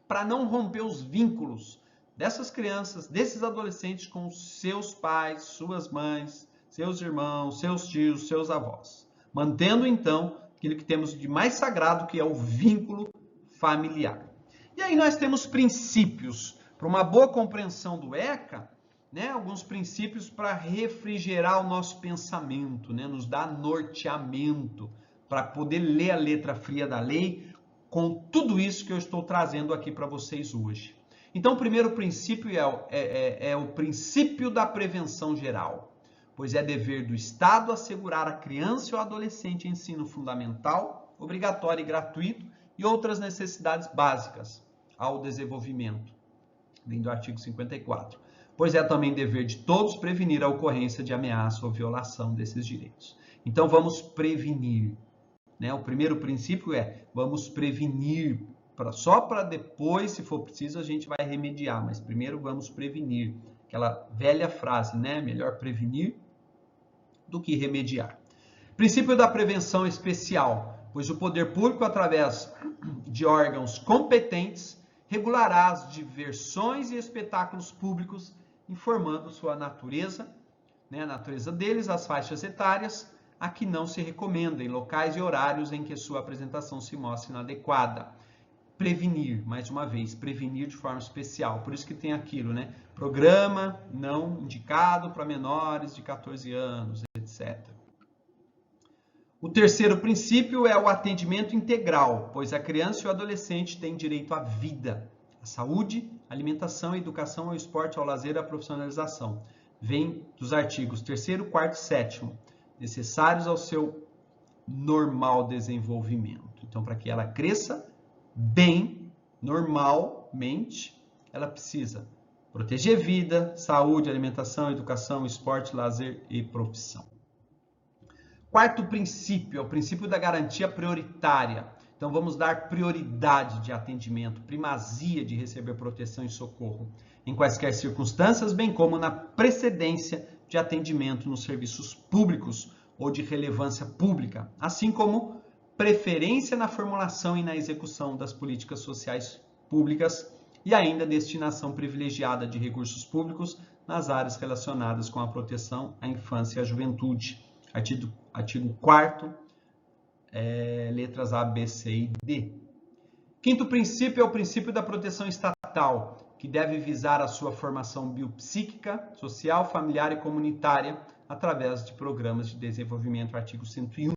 para não romper os vínculos dessas crianças, desses adolescentes com seus pais, suas mães, seus irmãos, seus tios, seus avós. Mantendo, então, aquilo que temos de mais sagrado, que é o vínculo familiar. E aí nós temos princípios para uma boa compreensão do ECA, né? Alguns princípios para refrigerar o nosso pensamento, né? Nos dar norteamento, para poder ler a letra fria da lei com tudo isso que eu estou trazendo aqui para vocês hoje. Então, o primeiro princípio é o princípio da prevenção geral, pois é dever do Estado assegurar à criança e ao adolescente ensino fundamental, obrigatório e gratuito e outras necessidades básicas ao desenvolvimento, vem do artigo 54, pois é também dever de todos prevenir a ocorrência de ameaça ou violação desses direitos. Então, vamos prevenir. Né? O primeiro princípio é, vamos prevenir, só para depois, se for preciso, a gente vai remediar, mas primeiro vamos prevenir. Aquela velha frase, né? Melhor prevenir do que remediar. Princípio da prevenção especial, pois o poder público, através de órgãos competentes, regulará as diversões e espetáculos públicos, informando sua natureza, né? A natureza deles, as faixas etárias, a que não se recomenda, em locais e horários em que sua apresentação se mostre inadequada. Prevenir, mais uma vez, prevenir de forma especial. Por isso que tem aquilo, né? Programa não indicado para menores de 14 anos, etc. O terceiro princípio é o atendimento integral, pois a criança e o adolescente têm direito à vida, à saúde, à alimentação, à educação, ao esporte, ao lazer e à profissionalização. Vem dos artigos 3º, 4º e 7º, necessários ao seu normal desenvolvimento. Então, para que ela cresça bem, normalmente, ela precisa proteger vida, saúde, alimentação, educação, esporte, lazer e profissão. Quarto princípio é o princípio da garantia prioritária. Então, vamos dar prioridade de atendimento, primazia de receber proteção e socorro em quaisquer circunstâncias, bem como na precedência de atendimento nos serviços públicos ou de relevância pública, assim como preferência na formulação e na execução das políticas sociais públicas e ainda destinação privilegiada de recursos públicos nas áreas relacionadas com a proteção à infância e à juventude. Artigo 4º, letras A, B, C e D. Quinto princípio é o princípio da proteção estatal, que deve visar a sua formação biopsíquica, social, familiar e comunitária através de programas de desenvolvimento, artigo 101.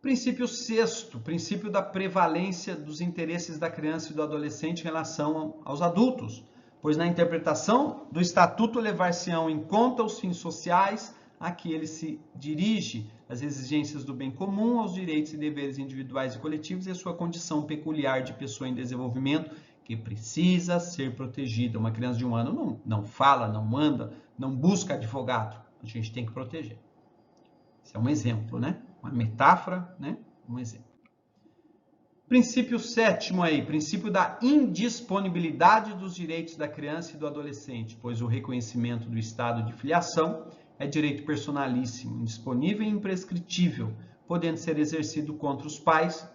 Princípio sexto, princípio da prevalência dos interesses da criança e do adolescente em relação aos adultos, pois na interpretação do Estatuto levar-se-ão em conta os fins sociais a que ele se dirige, as exigências do bem comum, aos direitos e deveres individuais e coletivos e a sua condição peculiar de pessoa em desenvolvimento que precisa ser protegida. Uma criança de 1 ano não fala, não anda, não busca advogado. A gente tem que proteger. Esse é um exemplo, né? Uma metáfora, né? Um exemplo. Princípio sétimo aí, princípio da indisponibilidade dos direitos da criança e do adolescente, pois o reconhecimento do estado de filiação é direito personalíssimo, indisponível e imprescritível, podendo ser exercido contra os pais,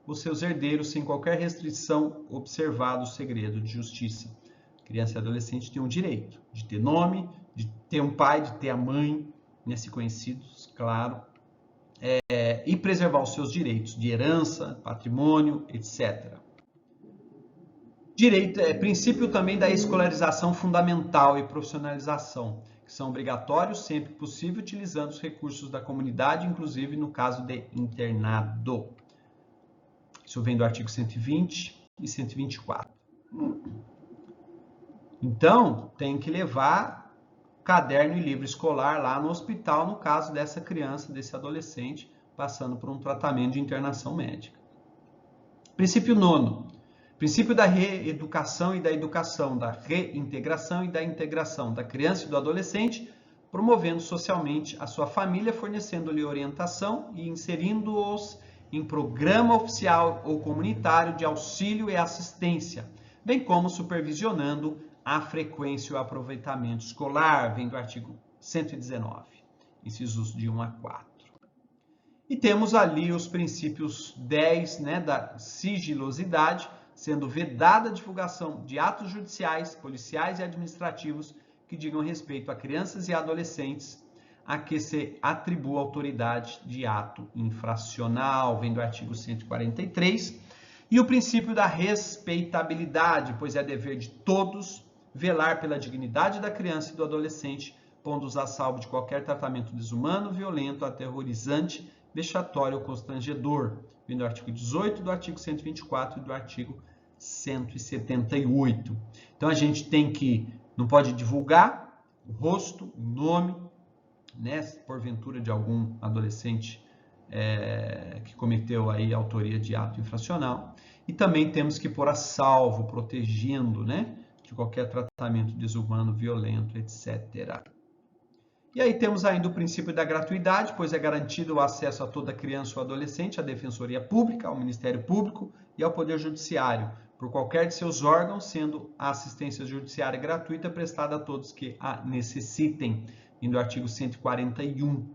os seus herdeiros, sem qualquer restrição, observado o segredo de justiça. A criança e adolescente têm o direito de ter nome, de ter um pai, de ter a mãe, né, se conhecidos, claro, e preservar os seus direitos de herança, patrimônio, etc. Princípio também da escolarização fundamental e profissionalização, que são obrigatórios sempre que possível, utilizando os recursos da comunidade, inclusive no caso de internado. Isso vem do artigo 120 e 124. Então, tem que levar caderno e livro escolar lá no hospital, no caso dessa criança, desse adolescente, passando por um tratamento de internação médica. Princípio nono. Princípio da reeducação e da educação, da reintegração e da integração da criança e do adolescente, promovendo socialmente a sua família, fornecendo-lhe orientação e inserindo-os em programa oficial ou comunitário de auxílio e assistência, bem como supervisionando a frequência e o aproveitamento escolar, vem do artigo 119, incisos de 1 a 4. E temos ali os princípios 10, né, da sigilosidade, sendo vedada a divulgação de atos judiciais, policiais e administrativos que digam respeito a crianças e adolescentes a que se atribua autoridade de ato infracional, vem do artigo 143, e o princípio da respeitabilidade, pois é dever de todos velar pela dignidade da criança e do adolescente, pondo-os a salvo de qualquer tratamento desumano, violento, aterrorizante, vexatório ou constrangedor, vem do artigo 18, do artigo 124 e do artigo 178. Então a gente não pode divulgar o rosto, o nome, né, porventura de algum adolescente que cometeu aí autoria de ato infracional, e também temos que pôr a salvo, protegendo, né, de qualquer tratamento desumano, violento, etc. E aí temos ainda o princípio da gratuidade, pois é garantido o acesso a toda criança ou adolescente à Defensoria Pública, ao Ministério Público e ao Poder Judiciário, por qualquer de seus órgãos, sendo a assistência judiciária gratuita prestada a todos que a necessitem, do artigo 141,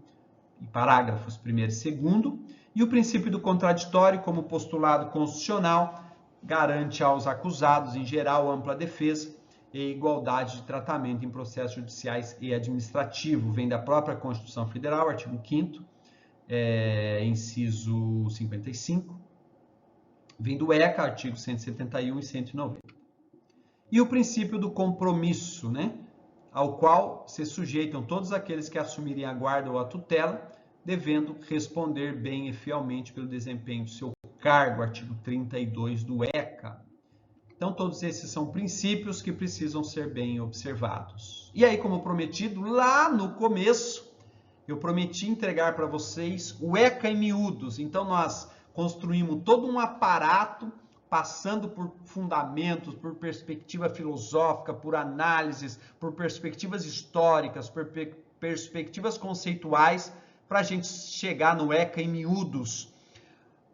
parágrafos 1º e 2º, e o princípio do contraditório, como postulado constitucional, garante aos acusados, em geral, ampla defesa e igualdade de tratamento em processos judiciais e administrativos. Vem da própria Constituição Federal, artigo 5º, inciso 55, vem do ECA, artigo 171 e 190. E o princípio do compromisso, né, ao qual se sujeitam todos aqueles que assumirem a guarda ou a tutela, devendo responder bem e fielmente pelo desempenho do seu cargo, artigo 32 do ECA. Então, todos esses são princípios que precisam ser bem observados. E aí, como prometido, lá no começo, eu prometi entregar para vocês o ECA em miúdos. Então, nós construímos todo um aparato, passando por fundamentos, por perspectiva filosófica, por análises, por perspectivas históricas, por perspectivas conceituais, para a gente chegar no ECA em miúdos.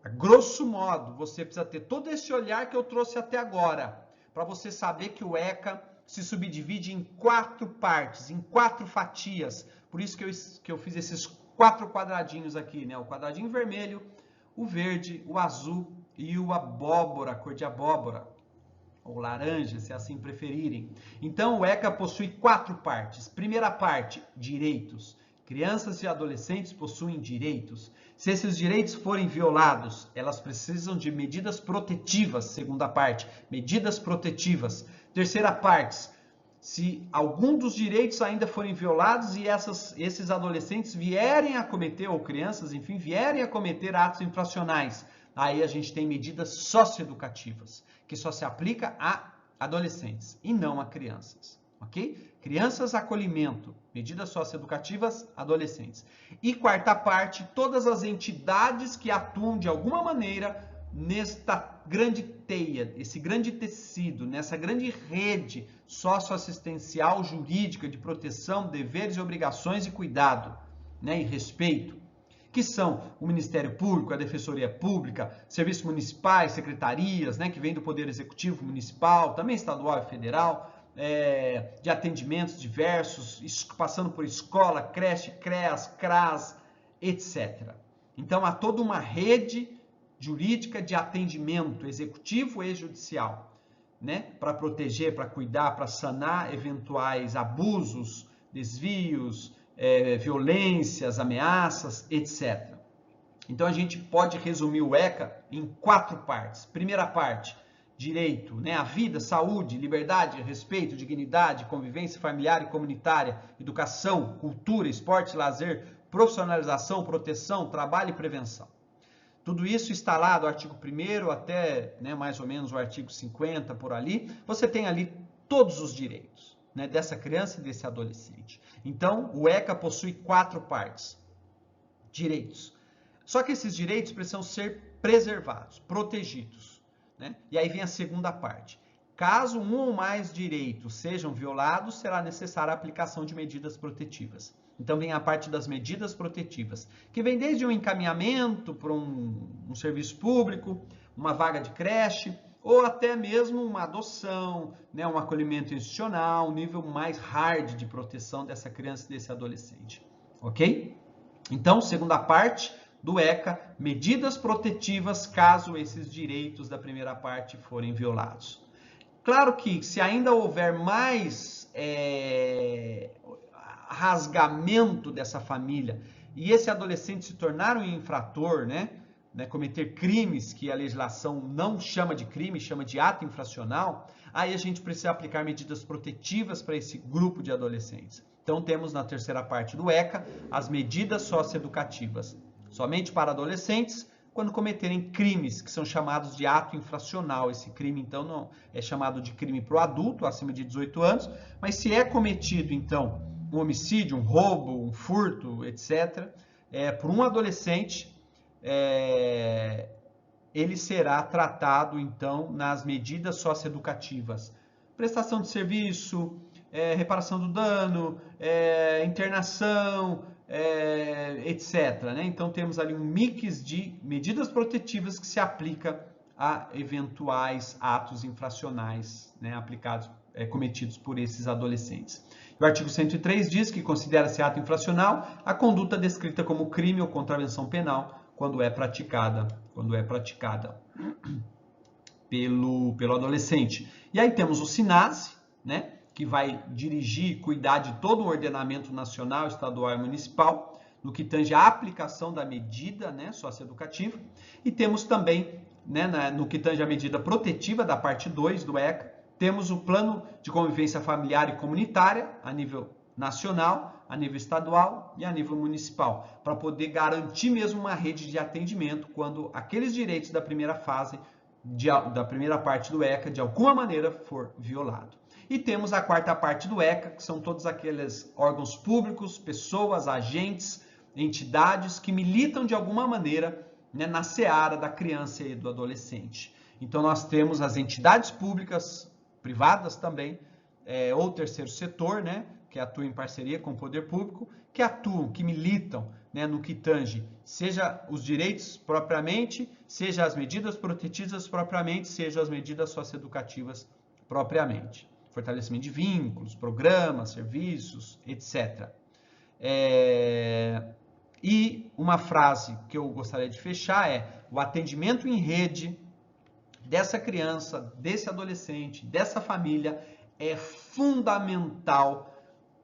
A grosso modo, você precisa ter todo esse olhar que eu trouxe até agora, para você saber que o ECA se subdivide em 4 partes, em 4 fatias. Por isso que eu fiz esses 4 quadradinhos aqui, né? O quadradinho vermelho, o verde, o azul e o abóbora, cor de abóbora, ou laranja, se assim preferirem. Então, o ECA possui 4 partes. Primeira parte, direitos. Crianças e adolescentes possuem direitos. Se esses direitos forem violados, elas precisam de medidas protetivas. Segunda parte, medidas protetivas. Terceira parte, se algum dos direitos ainda forem violados e esses adolescentes vierem a cometer, ou crianças, enfim, vierem a cometer atos infracionais, aí a gente tem medidas socioeducativas, que só se aplica a adolescentes e não a crianças, ok? Crianças, acolhimento, medidas socioeducativas, adolescentes. E quarta parte, todas as entidades que atuam de alguma maneira nesta grande teia, esse grande tecido, nessa grande rede socioassistencial, jurídica, de proteção, deveres e obrigações e cuidado, né, e respeito, que são o Ministério Público, a Defensoria Pública, serviços municipais, secretarias, né, que vem do Poder Executivo Municipal, também estadual e federal, de atendimentos diversos, passando por escola, creche, CREAS, CRAS, etc. Então, há toda uma rede jurídica de atendimento executivo e judicial, né, para proteger, para cuidar, para sanar eventuais abusos, desvios, violências, ameaças, etc. Então, a gente pode resumir o ECA em 4 partes. Primeira parte, direito, né, à vida, saúde, liberdade, respeito, dignidade, convivência familiar e comunitária, educação, cultura, esporte, lazer, profissionalização, proteção, trabalho e prevenção. Tudo isso está lá do artigo 1º até, né, mais ou menos o artigo 50, por ali. Você tem ali todos os direitos, né, dessa criança e desse adolescente. Então, o ECA possui 4 partes. Direitos. Só que esses direitos precisam ser preservados, protegidos, né? E aí vem a segunda parte. Caso um ou mais direitos sejam violados, será necessária a aplicação de medidas protetivas. Então, vem a parte das medidas protetivas, que vem desde um encaminhamento para um serviço público, uma vaga de creche, ou até mesmo uma adoção, né, um acolhimento institucional, um nível mais hard de proteção dessa criança e desse adolescente. Ok? Então, segunda parte, do ECA, medidas protetivas caso esses direitos da primeira parte forem violados. Claro que se ainda houver mais rasgamento dessa família e esse adolescente se tornar um infrator, né, cometer crimes que a legislação não chama de crime, chama de ato infracional, aí a gente precisa aplicar medidas protetivas para esse grupo de adolescentes. Então temos na terceira parte do ECA as medidas socioeducativas, somente para adolescentes, quando cometerem crimes que são chamados de ato infracional. Esse crime, então, não é chamado de crime para o adulto, acima de 18 anos, mas se é cometido, então, um homicídio, um roubo, um furto, etc., por um adolescente, ele será tratado, então, nas medidas socioeducativas. Prestação de serviço, reparação do dano, internação, etc. Né? Então, temos ali um mix de medidas protetivas que se aplica a eventuais atos infracionais, né, cometidos por esses adolescentes. O artigo 103 diz que considera-se ato infracional a conduta descrita como crime ou contravenção penal quando é praticada pelo adolescente. E aí temos o SINASE, né, que vai dirigir e cuidar de todo o ordenamento nacional, estadual e municipal, no que tange à aplicação da medida, né, socioeducativa. E temos também, né, no que tange à medida protetiva da parte 2 do ECA, temos o plano de convivência familiar e comunitária a nível nacional, a nível estadual e a nível municipal, para poder garantir mesmo uma rede de atendimento quando aqueles direitos da primeira fase, da primeira parte do ECA, de alguma maneira for violado. E temos a quarta parte do ECA, que são todos aqueles órgãos públicos, pessoas, agentes, entidades que militam de alguma maneira, né, na seara da criança e do adolescente. Então nós temos as entidades públicas, privadas também, ou terceiro setor, né, que atuam em parceria com o poder público, que atuam, que militam, né, no que tange, seja os direitos propriamente, seja as medidas protetivas propriamente, seja as medidas socioeducativas propriamente. Fortalecimento de vínculos, programas, serviços, etc. E uma frase que eu gostaria de fechar é: o atendimento em rede dessa criança, desse adolescente, dessa família é fundamental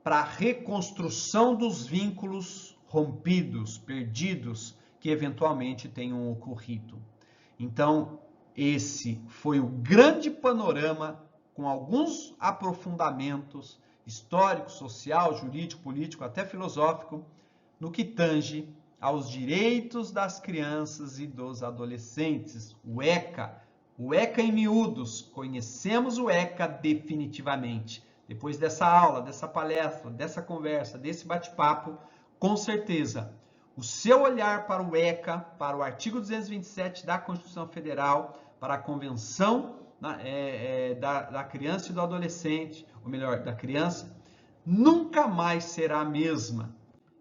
para a reconstrução dos vínculos rompidos, perdidos, que eventualmente tenham ocorrido. Então, esse foi o grande panorama, com alguns aprofundamentos histórico, social, jurídico, político, até filosófico, no que tange aos direitos das crianças e dos adolescentes, o ECA. O ECA em miúdos, conhecemos o ECA definitivamente. Depois dessa aula, dessa palestra, dessa conversa, desse bate-papo, com certeza, o seu olhar para o ECA, para o artigo 227 da Constituição Federal, para a Convenção da criança e do adolescente, ou melhor, da criança, nunca mais será a mesma.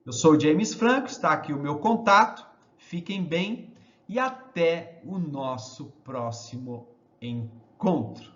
Eu sou o James Franco, está aqui o meu contato, fiquem bem e até o nosso próximo encontro.